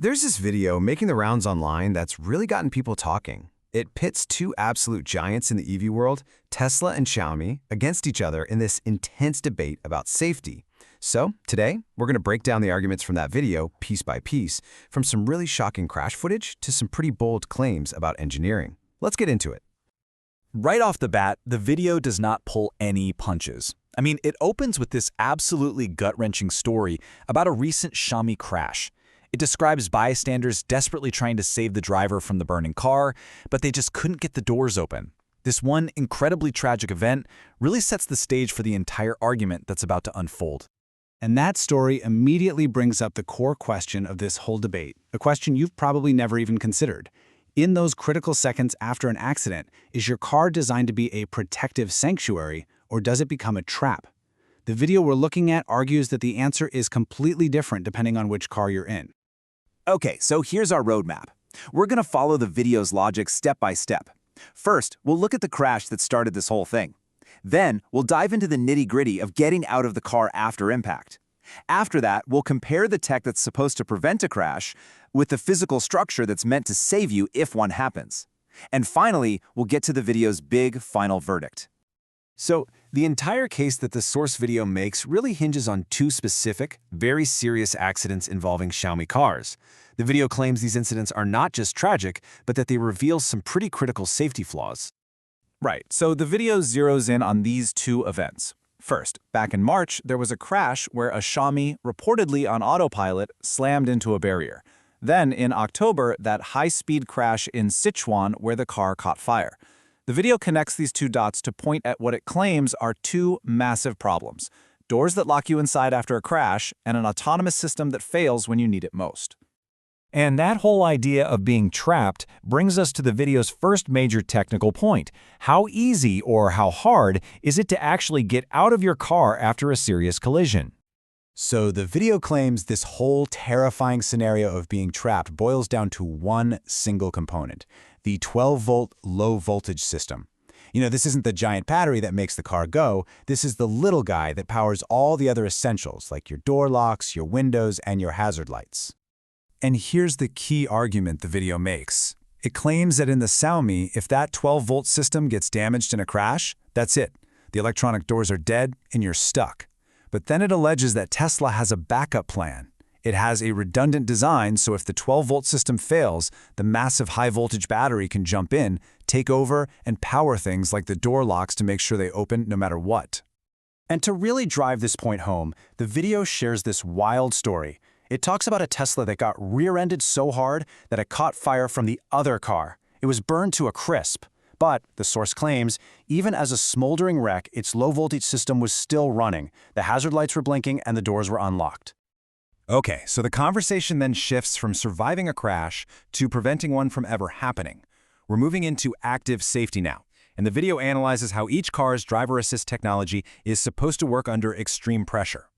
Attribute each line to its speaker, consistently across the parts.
Speaker 1: There's this video making the rounds online that's really gotten people talking. It pits two absolute giants in the EV world, Tesla and Xiaomi, against each other in this intense debate about safety. So today, we're going to break down the arguments from that video piece by piece, from some really shocking crash footage to some pretty bold claims about engineering. Let's get into it.
Speaker 2: Right off the bat, the video does not pull any punches. I mean, it opens with this absolutely gut-wrenching story about a recent Xiaomi crash. It describes bystanders desperately trying to save the driver from the burning car, but they just couldn't get the doors open. This one incredibly tragic event really sets the stage for the entire argument that's about to unfold.
Speaker 3: And that story immediately brings up the core question of this whole debate, a question you've probably never even considered. In those critical seconds after an accident, is your car designed to be a protective sanctuary, or does it become a trap? The video we're looking at argues that the answer is completely different depending on which car you're in.
Speaker 2: Okay, so here's our roadmap. We're going to follow the video's logic step by step. First, we'll look at the crash that started this whole thing. Then, we'll dive into the nitty-gritty of getting out of the car after impact. After that, we'll compare the tech that's supposed to prevent a crash with the physical structure that's meant to save you if one happens. And finally, we'll get to the video's big final verdict.
Speaker 1: So, the entire case that the source video makes really hinges on two specific, very serious accidents involving Xiaomi cars. The video claims these incidents are not just tragic, but that they reveal some pretty critical safety flaws.
Speaker 3: Right, so the video zeroes in on these two events. First, back in March, there was a crash where a Xiaomi, reportedly on autopilot, slammed into a barrier. Then, in October, that high-speed crash in Sichuan where the car caught fire. The video connects these two dots to point at what it claims are two massive problems: doors that lock you inside after a crash, and an autonomous system that fails when you need it most.
Speaker 4: And that whole idea of being trapped brings us to the video's first major technical point. How easy or how hard is it to actually get out of your car after a serious collision?
Speaker 3: So the video claims this whole terrifying scenario of being trapped boils down to one single component: the 12-volt low-voltage system. You know, this isn't the giant battery that makes the car go. This is the little guy that powers all the other essentials, like your door locks, your windows, and your hazard lights. And here's the key argument the video makes. It claims that in the Xiaomi, if that 12-volt system gets damaged in a crash, that's it. The electronic doors are dead and you're stuck. But then it alleges that Tesla has a backup plan. It has a redundant design, so if the 12-volt system fails, the massive high-voltage battery can jump in, take over, and power things like the door locks to make sure they open no matter what. And to really drive this point home, the video shares this wild story. It talks about a Tesla that got rear-ended so hard that it caught fire from the other car. It was burned to a crisp. But, the source claims, even as a smoldering wreck, its low-voltage system was still running. The hazard lights were blinking and the doors were unlocked. Okay, so the conversation then shifts from surviving a crash to preventing one from ever happening. We're moving into active safety now, and the video analyzes how each car's driver assist technology is supposed to work under extreme pressure.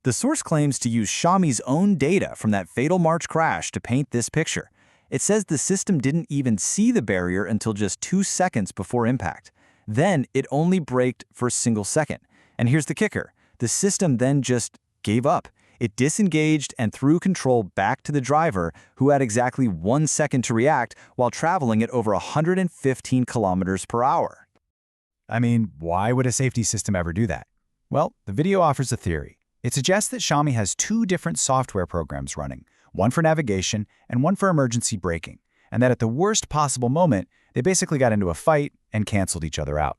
Speaker 5: The source claims to use Xiaomi's own data from that fatal March crash to paint this picture. It says the system didn't even see the barrier until just 2 seconds before impact. Then it only braked for a single second. And here's the kicker: the system then just gave up. It disengaged and threw control back to the driver, who had exactly 1 second to react while traveling at over 115 kilometers per hour.
Speaker 3: I mean, why would a safety system ever do that? Well, the video offers a theory. It suggests that Xiaomi has two different software programs running, one for navigation and one for emergency braking, and that at the worst possible moment, they basically got into a fight and canceled each other out.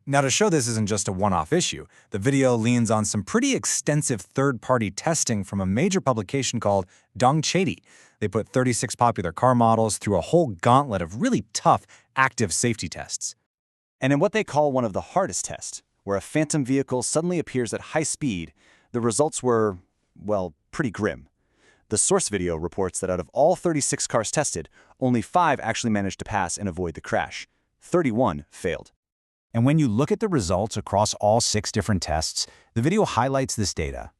Speaker 3: Now, to show this isn't just a one-off issue, the video leans on some pretty extensive third-party testing from a major publication called Dongchedi. They put 36 popular car models through a whole gauntlet of really tough active safety tests. And in what they call one of the hardest tests, where a phantom vehicle suddenly appears at high speed, the results were, well, pretty grim. The source video reports that out of all 36 cars tested, only 5 actually managed to pass and avoid the crash. 31 failed. And when you look at the results across all 6 different tests, the video highlights this data.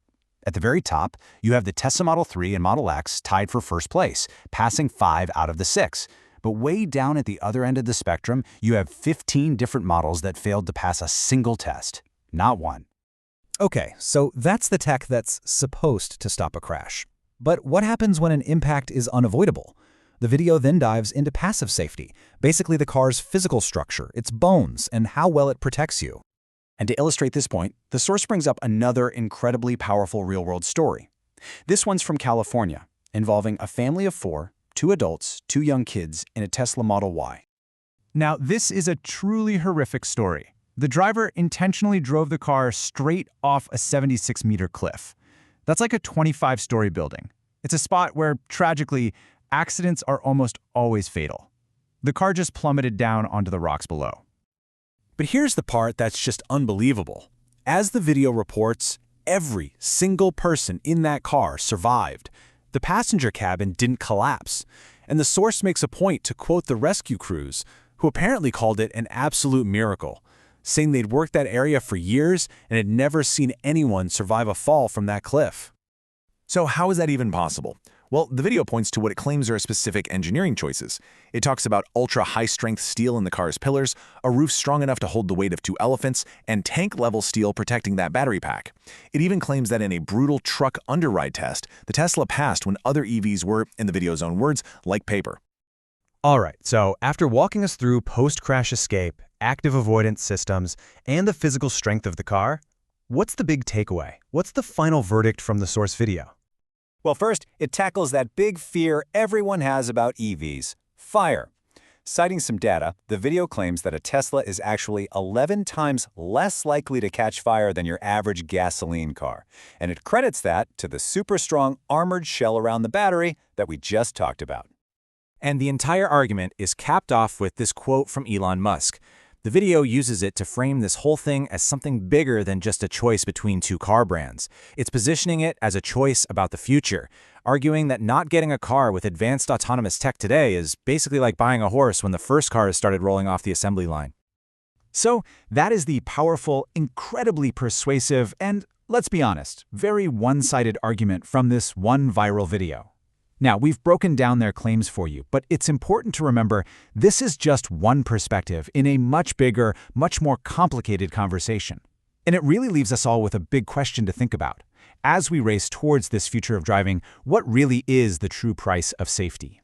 Speaker 3: At the very top, you have the Tesla Model 3 and Model X tied for first place, passing 5 out of the 6. But way down at the other end of the spectrum, you have 15 different models that failed to pass a single test, not one. Okay, so that's the tech that's supposed to stop a crash. But what happens when an impact is unavoidable? The video then dives into passive safety, basically the car's physical structure, its bones, and how well it protects you. And to illustrate this point, the source brings up another incredibly powerful real-world story. This one's from California, involving a family of 4, 2 adults, 2 young kids, in a Tesla Model Y.
Speaker 5: Now, this is a truly horrific story. The driver intentionally drove the car straight off a 76-meter cliff. That's like a 25-story building. It's a spot where, tragically, accidents are almost always fatal. The car just plummeted down onto the rocks below.
Speaker 3: But here's the part that's just unbelievable. As the video reports, every single person in that car survived. The passenger cabin didn't collapse. And the source makes a point to quote the rescue crews, who apparently called it an absolute miracle, saying they'd worked that area for years and had never seen anyone survive a fall from that cliff.
Speaker 2: So how is that even possible? Well, the video points to what it claims are specific engineering choices. It talks about ultra-high-strength steel in the car's pillars, a roof strong enough to hold the weight of 2 elephants, and tank-level steel protecting that battery pack. It even claims that in a brutal truck Underride test, the Tesla passed when other EVs were, in the video's own words, like paper.
Speaker 6: All right, so after walking us through post-crash escape, active avoidance systems, and the physical strength of the car, what's the big takeaway? What's the final verdict from the source video?
Speaker 3: Well, first, it tackles that big fear everyone has about EVs, fire. Citing some data, the video claims that a Tesla is actually 11 times less likely to catch fire than your average gasoline car. And it credits that to the super strong armored shell around the battery that we just talked about.
Speaker 6: And the entire argument is capped off with this quote from Elon Musk. The video uses it to frame this whole thing as something bigger than just a choice between 2 car brands. It's positioning it as a choice about the future, arguing that not getting a car with advanced autonomous tech today is basically like buying a horse when the first cars started rolling off the assembly line.
Speaker 5: So that is the powerful, incredibly persuasive, and, let's be honest, very one-sided argument from this one viral video. Now, we've broken down their claims for you, but it's important to remember this is just one perspective in a much bigger, much more complicated conversation. And it really leaves us all with a big question to think about. As we race towards this future of driving, what really is the true price of safety?